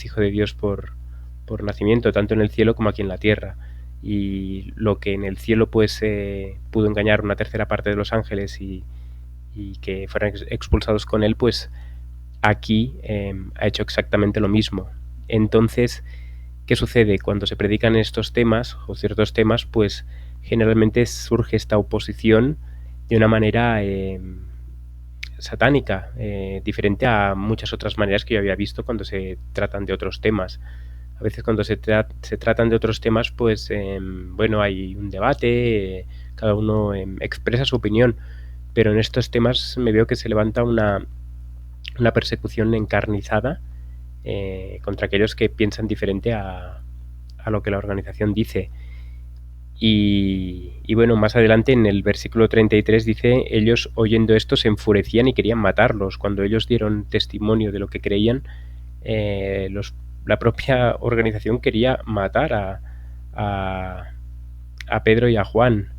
hijo de Dios por nacimiento, tanto en el cielo como aquí en la tierra. Y lo que en el cielo pues pudo engañar una tercera parte de los ángeles y que fueran expulsados con él, pues aquí ha hecho exactamente lo mismo. Entonces, ¿qué sucede? Cuando se predican estos temas o ciertos temas, pues generalmente surge esta oposición de una manera satánica, diferente a muchas otras maneras que yo había visto cuando se tratan de otros temas. A veces cuando se tratan de otros temas, pues bueno, hay un debate, cada uno expresa su opinión, pero en estos temas me veo que se levanta una persecución encarnizada contra aquellos que piensan diferente a lo que la organización dice. Y bueno, más adelante en el versículo 33 dice: ellos oyendo esto se enfurecían y querían matarlos. Cuando ellos dieron testimonio de lo que creían, la propia organización quería matar a Pedro y a Juan.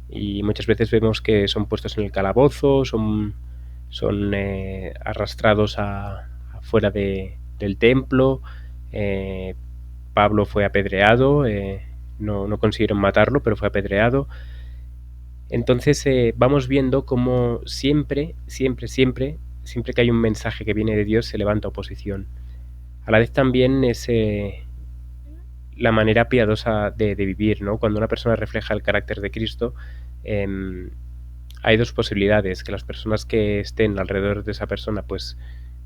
Y muchas veces vemos que son puestos en el calabozo, son arrastrados afuera del templo. Pablo fue apedreado, no consiguieron matarlo, pero fue apedreado. Entonces vamos viendo cómo siempre que hay un mensaje que viene de Dios, se levanta oposición. A la vez también es la manera piadosa de vivir, ¿no? Cuando una persona refleja el carácter de Cristo, hay dos posibilidades: que las personas que estén alrededor de esa persona pues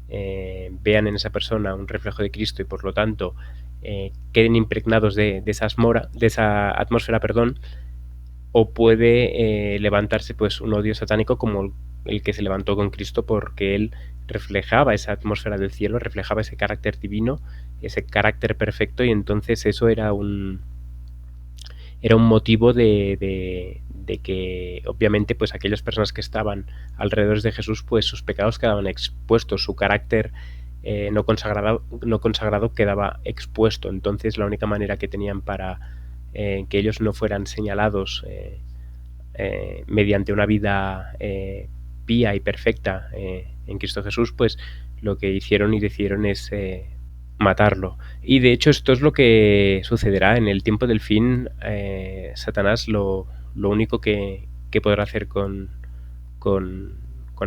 vean en esa persona un reflejo de Cristo y por lo tanto queden impregnados de esa atmósfera, o puede levantarse pues un odio satánico como el que se levantó con Cristo, porque él reflejaba esa atmósfera del cielo, reflejaba ese carácter divino, ese carácter perfecto, y entonces eso era un motivo de que obviamente pues aquellas personas que estaban alrededor de Jesús, pues sus pecados quedaban expuestos, su carácter no consagrado quedaba expuesto. Entonces la única manera que tenían para que ellos no fueran señalados mediante una vida pía y perfecta en Cristo Jesús, pues lo que hicieron y decidieron es matarlo. Y de hecho esto es lo que sucederá en el tiempo del fin. Satanás lo único que podrá hacer con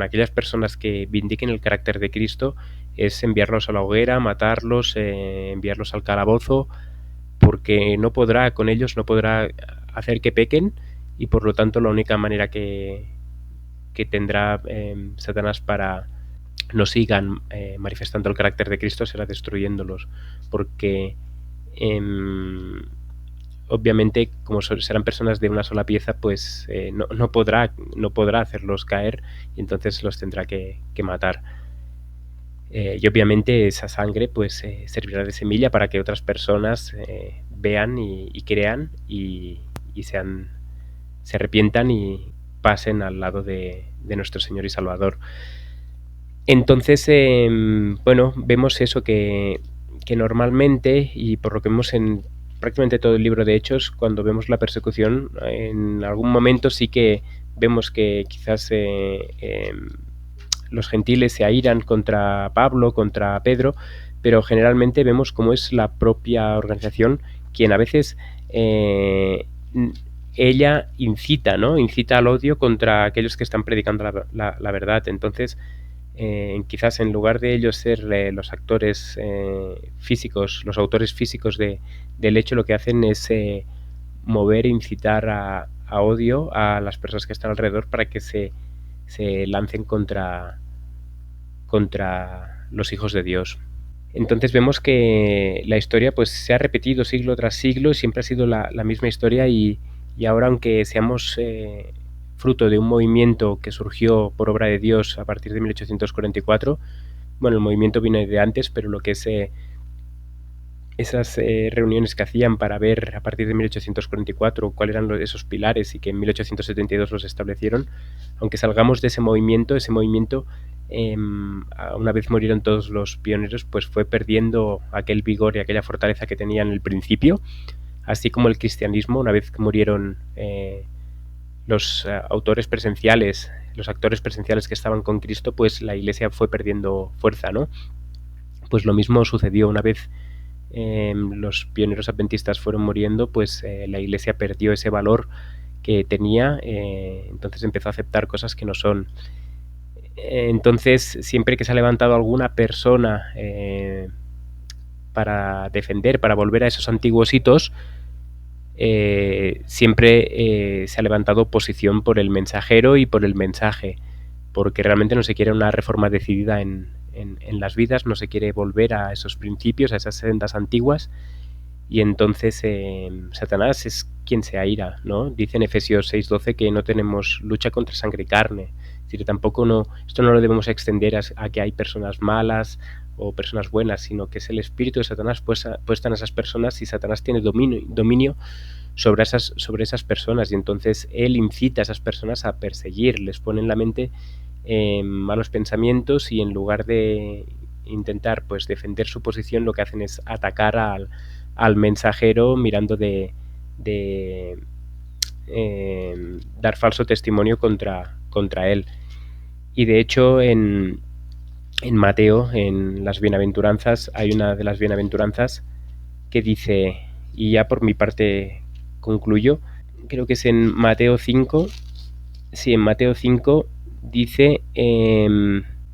aquellas personas que vindiquen el carácter de Cristo es enviarlos a la hoguera, matarlos, enviarlos al calabozo, porque no podrá con ellos, no podrá hacer que pequen, y por lo tanto la única manera que tendrá Satanás para no sigan manifestando el carácter de Cristo será destruyéndolos, porque obviamente como serán personas de una sola pieza, pues no podrá hacerlos caer, y entonces los tendrá que matar. Y obviamente esa sangre pues servirá de semilla para que otras personas vean y crean y se arrepientan y pasen al lado de nuestro Señor y Salvador. Entonces, bueno, vemos eso, que normalmente, y por lo que vemos en prácticamente todo el libro de Hechos, cuando vemos la persecución, en algún momento sí que vemos que quizás los gentiles se airan contra Pablo, contra Pedro, pero generalmente vemos cómo es la propia organización quien a veces ella incita al odio contra aquellos que están predicando la verdad. Entonces, quizás en lugar de ellos ser los actores físicos, los autores físicos del hecho, lo que hacen es mover e incitar a odio a las personas que están alrededor para que se lancen contra los hijos de Dios. Entonces vemos que la historia pues se ha repetido siglo tras siglo, siempre ha sido la misma historia, y ahora, aunque seamos fruto de un movimiento que surgió por obra de Dios a partir de 1844, bueno, el movimiento viene de antes, pero lo que es esas reuniones que hacían para ver a partir de 1844 cuáles eran esos pilares y que en 1872 los establecieron, aunque salgamos de ese movimiento, una vez murieron todos los pioneros, pues fue perdiendo aquel vigor y aquella fortaleza que tenía en el principio, así como el cristianismo, una vez que murieron los autores presenciales, los actores presenciales que estaban con Cristo, pues la Iglesia fue perdiendo fuerza, ¿no? Pues lo mismo sucedió una vez los pioneros adventistas fueron muriendo, pues la Iglesia perdió ese valor que tenía, entonces empezó a aceptar cosas que no son. Entonces, siempre que se ha levantado alguna persona para defender, para volver a esos antiguos hitos, siempre se ha levantado oposición por el mensajero y por el mensaje, porque realmente no se quiere una reforma decidida en las vidas, no se quiere volver a esos principios, a esas sendas antiguas, y entonces Satanás es quien se aira, ¿no? Dice en Efesios 6:12 que no tenemos lucha contra sangre y carne. Es decir, esto no lo debemos extender a que hay personas malas o personas buenas, sino que es el espíritu de Satanás puesta en esas personas, y Satanás tiene dominio sobre esas personas, y entonces él incita a esas personas a perseguir, les pone en la mente malos pensamientos, y en lugar de intentar pues defender su posición, lo que hacen es atacar al mensajero mirando de dar falso testimonio contra él. Y de hecho en Mateo, en las bienaventuranzas, hay una de las bienaventuranzas que dice, y ya por mi parte concluyo, creo que es en Mateo 5, sí, en Mateo 5 dice,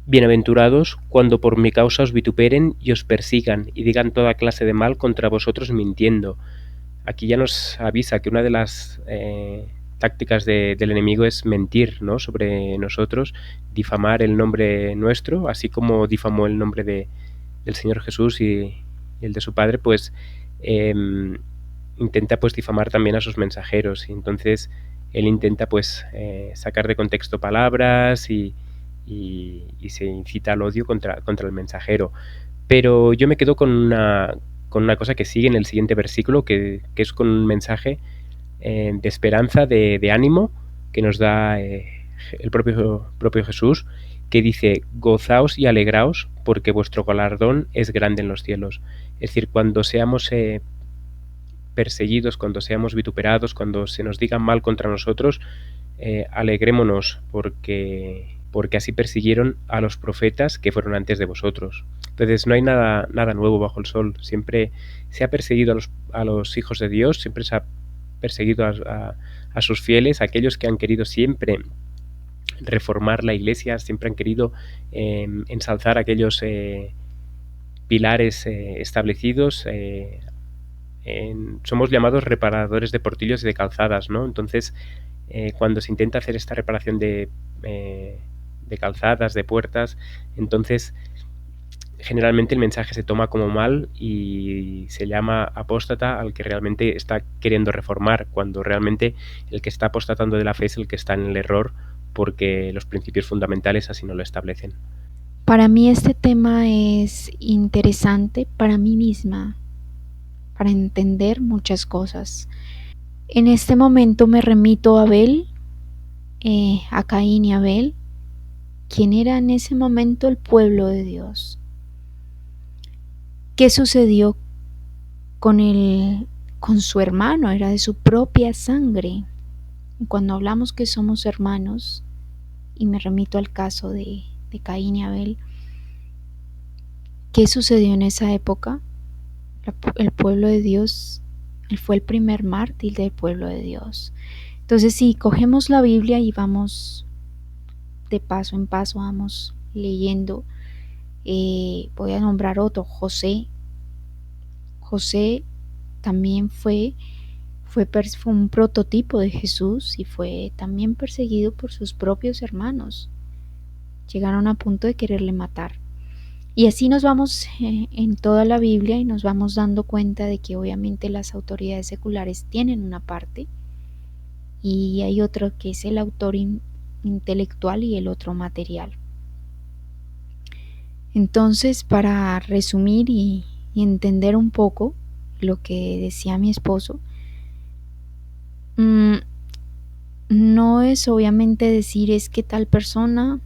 bienaventurados cuando por mi causa os vituperen y os persigan y digan toda clase de mal contra vosotros mintiendo. Aquí ya nos avisa que una de las tácticas del enemigo es mentir, ¿no?, sobre nosotros, difamar el nombre nuestro, así como difamó el nombre del Señor Jesús y el de su Padre, pues intenta pues difamar también a sus mensajeros, y entonces él intenta pues sacar de contexto palabras y se incita al odio contra el mensajero. Pero yo me quedo con una cosa que sigue en el siguiente versículo, que es con un mensaje de esperanza, de ánimo, que nos da el propio Jesús, que dice, gozaos y alegraos, porque vuestro galardón es grande en los cielos. Es decir, cuando seamos perseguidos, cuando seamos vituperados, cuando se nos diga mal contra nosotros, alegrémonos, porque así persiguieron a los profetas que fueron antes de vosotros. Entonces no hay nada nuevo bajo el sol. Siempre se ha perseguido a los hijos de Dios, siempre se ha perseguido a sus fieles, a aquellos que han querido siempre reformar la Iglesia, siempre han querido ensalzar aquellos pilares establecidos. Somos llamados reparadores de portillos y de calzadas, ¿no? Entonces, cuando se intenta hacer esta reparación de calzadas, de puertas, entonces generalmente el mensaje se toma como mal y se llama apóstata al que realmente está queriendo reformar, cuando realmente el que está apostatando de la fe es el que está en el error, porque los principios fundamentales así no lo establecen. Para mí este tema es interesante para mí misma, para entender muchas cosas. En este momento me remito a Abel, a Caín y Abel, quien era en ese momento el pueblo de Dios. ¿Qué sucedió con su hermano? Era de su propia sangre. Cuando hablamos que somos hermanos, y me remito al caso de Caín y Abel, ¿qué sucedió en esa época? El pueblo de Dios, él fue el primer mártir del pueblo de Dios. Entonces, si cogemos la Biblia y vamos de paso en paso, vamos leyendo, voy a nombrar otro, José. José también fue un prototipo de Jesús y fue también perseguido por sus propios hermanos. Llegaron a punto de quererle matar. Y así nos vamos en toda la Biblia y nos vamos dando cuenta de que obviamente las autoridades seculares tienen una parte y hay otro que es el autor intelectual y el otro material. Entonces, para resumir y y entender un poco lo que decía mi esposo, no es obviamente decir es que tal persona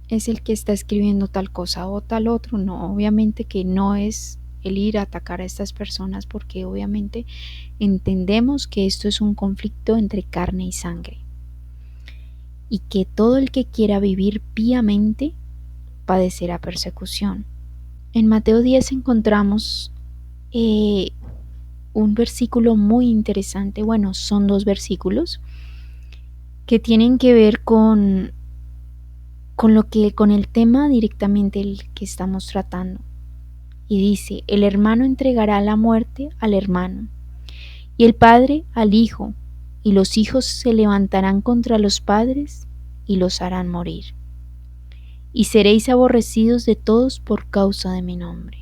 es el que está escribiendo tal cosa o tal otro, no, obviamente que no es el ir a atacar a estas personas, porque obviamente entendemos que esto es un conflicto entre carne y sangre y que todo el que quiera vivir piamente padecerá persecución. En Mateo 10 encontramos un versículo muy interesante, bueno, son dos versículos que tienen que ver con el tema directamente el que estamos tratando. Y dice, el hermano entregará la muerte al hermano, y el padre al hijo, y los hijos se levantarán contra los padres y los harán morir. Y seréis aborrecidos de todos por causa de mi nombre.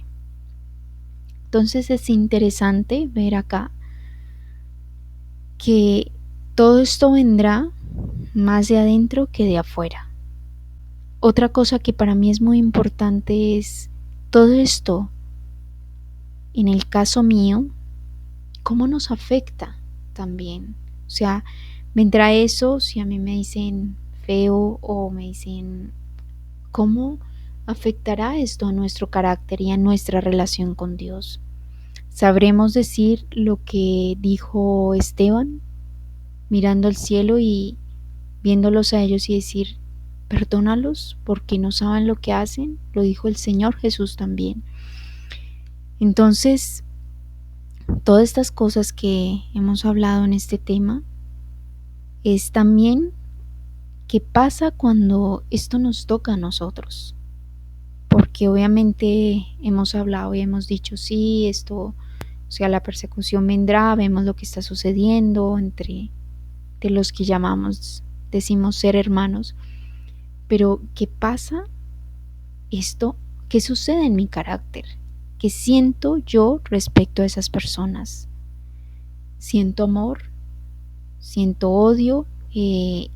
Entonces es interesante ver acá que todo esto vendrá más de adentro que de afuera. Otra cosa que para mí es muy importante es todo esto, en el caso mío, cómo nos afecta también. O sea, vendrá eso si a mí me dicen feo o me dicen cómo afectará esto a nuestro carácter y a nuestra relación con Dios. ¿Sabremos decir lo que dijo Esteban, mirando al cielo y viéndolos a ellos y decir, perdónalos porque no saben lo que hacen? Lo dijo el Señor Jesús también. Entonces, todas estas cosas que hemos hablado en este tema es también qué pasa cuando esto nos toca a nosotros. Porque obviamente hemos hablado y hemos dicho, sí, esto, o sea, la persecución vendrá, vemos lo que está sucediendo entre de los que decimos ser hermanos, pero ¿qué pasa esto? ¿Qué sucede en mi carácter? ¿Qué siento yo respecto a esas personas? ¿Siento amor? ¿Siento odio? ¿Qué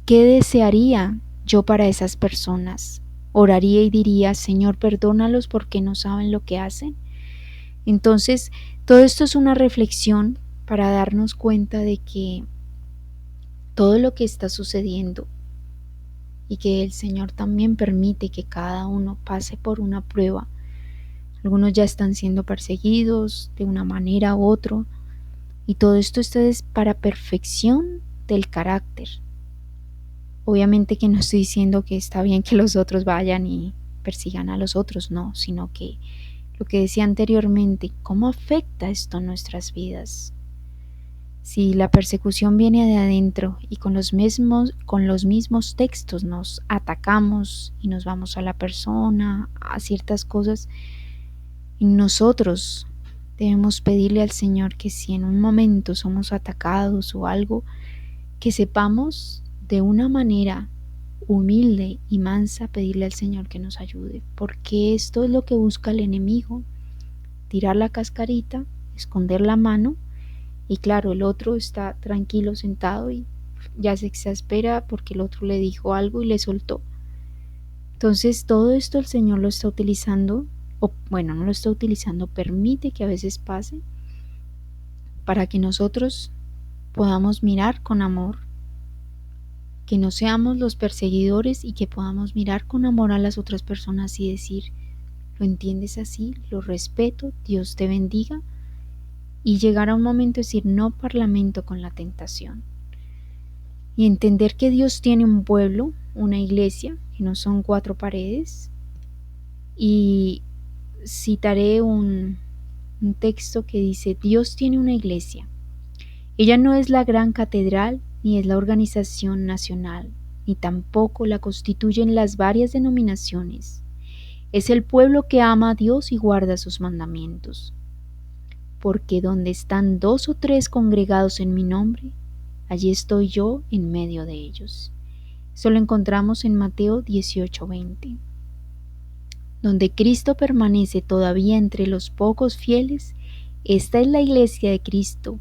desearía yo para esas personas? Oraría y diría, Señor, perdónalos porque no saben lo que hacen. Entonces, todo esto es una reflexión para darnos cuenta de que todo lo que está sucediendo y que el Señor también permite que cada uno pase por una prueba. Algunos ya están siendo perseguidos de una manera u otra, y todo esto es para perfección del carácter. Obviamente que no estoy diciendo que está bien que los otros vayan y persigan a los otros, no, sino que lo que decía anteriormente, ¿cómo afecta esto a nuestras vidas? Si la persecución viene de adentro y con los mismos textos nos atacamos y nos vamos a la persona, a ciertas cosas, nosotros debemos pedirle al Señor que si en un momento somos atacados o algo, que sepamos de una manera humilde y mansa pedirle al Señor que nos ayude, porque esto es lo que busca el enemigo, tirar la cascarita, esconder la mano. Y claro, el otro está tranquilo sentado y ya se exaspera porque el otro le dijo algo y le soltó. Entonces todo esto el Señor lo está utilizando, o bueno, no lo está utilizando, permite que a veces pase para que nosotros podamos mirar con amor, que no seamos los perseguidores y que podamos mirar con amor a las otras personas y decir, ¿lo entiendes así? Lo respeto, Dios te bendiga. Y llegar a un momento de decir no parlamento con la tentación. Y entender que Dios tiene un pueblo, una iglesia, que no son 4 paredes. Y citaré un texto que dice, Dios tiene una iglesia. Ella no es la gran catedral, ni es la organización nacional, ni tampoco la constituyen las varias denominaciones. Es el pueblo que ama a Dios y guarda sus mandamientos. Porque donde están 2 o 3 congregados en mi nombre, allí estoy yo en medio de ellos. Eso lo encontramos en Mateo 18:20. Donde Cristo permanece todavía entre los pocos fieles, esta es la iglesia de Cristo,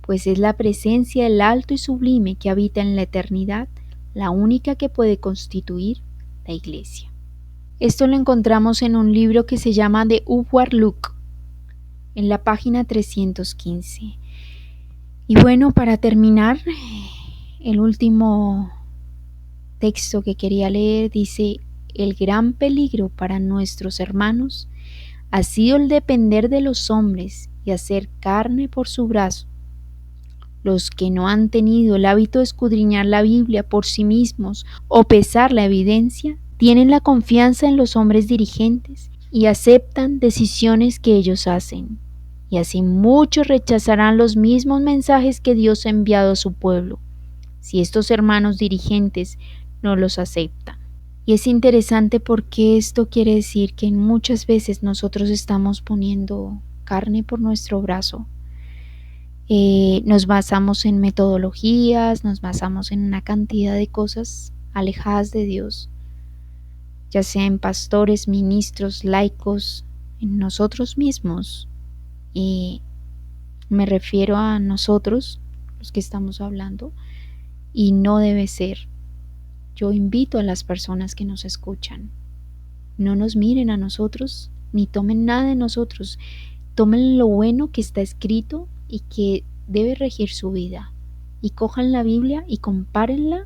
pues es la presencia del alto y sublime que habita en la eternidad, la única que puede constituir la iglesia. Esto lo encontramos en un libro que se llama The Upward Look, en la página 315. Y bueno, para terminar, el último texto que quería leer dice: el gran peligro para nuestros hermanos ha sido el depender de los hombres y hacer carne por su brazo. Los que no han tenido el hábito de escudriñar la Biblia por sí mismos o pesar la evidencia, tienen la confianza en los hombres dirigentes y aceptan decisiones que ellos hacen. Y así muchos rechazarán los mismos mensajes que Dios ha enviado a su pueblo, si estos hermanos dirigentes no los aceptan. Y es interesante porque esto quiere decir que muchas veces nosotros estamos poniendo carne por nuestro brazo. Nos basamos en metodologías, nos basamos en una cantidad de cosas alejadas de Dios, ya sea en pastores, ministros, laicos, en nosotros mismos. Y me refiero a nosotros, los que estamos hablando, y no debe ser. Yo invito a las personas que nos escuchan, no nos miren a nosotros, ni tomen nada de nosotros, tomen lo bueno que está escrito y que debe regir su vida, y cojan la Biblia y compárenla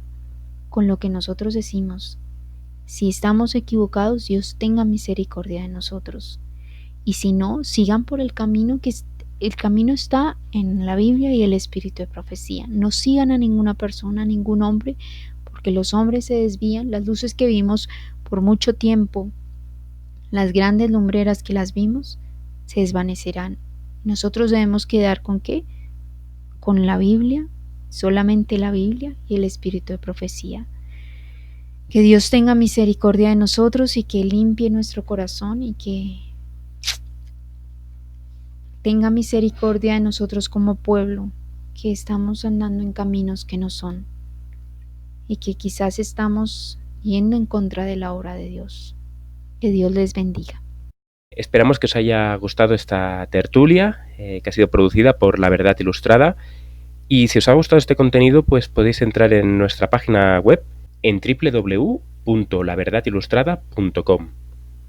con lo que nosotros decimos. Si estamos equivocados, Dios tenga misericordia de nosotros, y si no, sigan por el camino el camino está en la Biblia y el espíritu de profecía. No sigan a ninguna persona, a ningún hombre, porque los hombres se desvían. Las luces que vimos por mucho tiempo, las grandes lumbreras que las vimos, se desvanecerán. Nosotros debemos quedar ¿con qué? Con la Biblia, solamente la Biblia y el espíritu de profecía. Que Dios tenga misericordia de nosotros y que limpie nuestro corazón y que tenga misericordia de nosotros como pueblo, que estamos andando en caminos que no son y que quizás estamos yendo en contra de la obra de Dios. Que Dios les bendiga. Esperamos que os haya gustado esta tertulia que ha sido producida por La Verdad Ilustrada, y si os ha gustado este contenido, pues podéis entrar en nuestra página web en www.laverdadilustrada.com.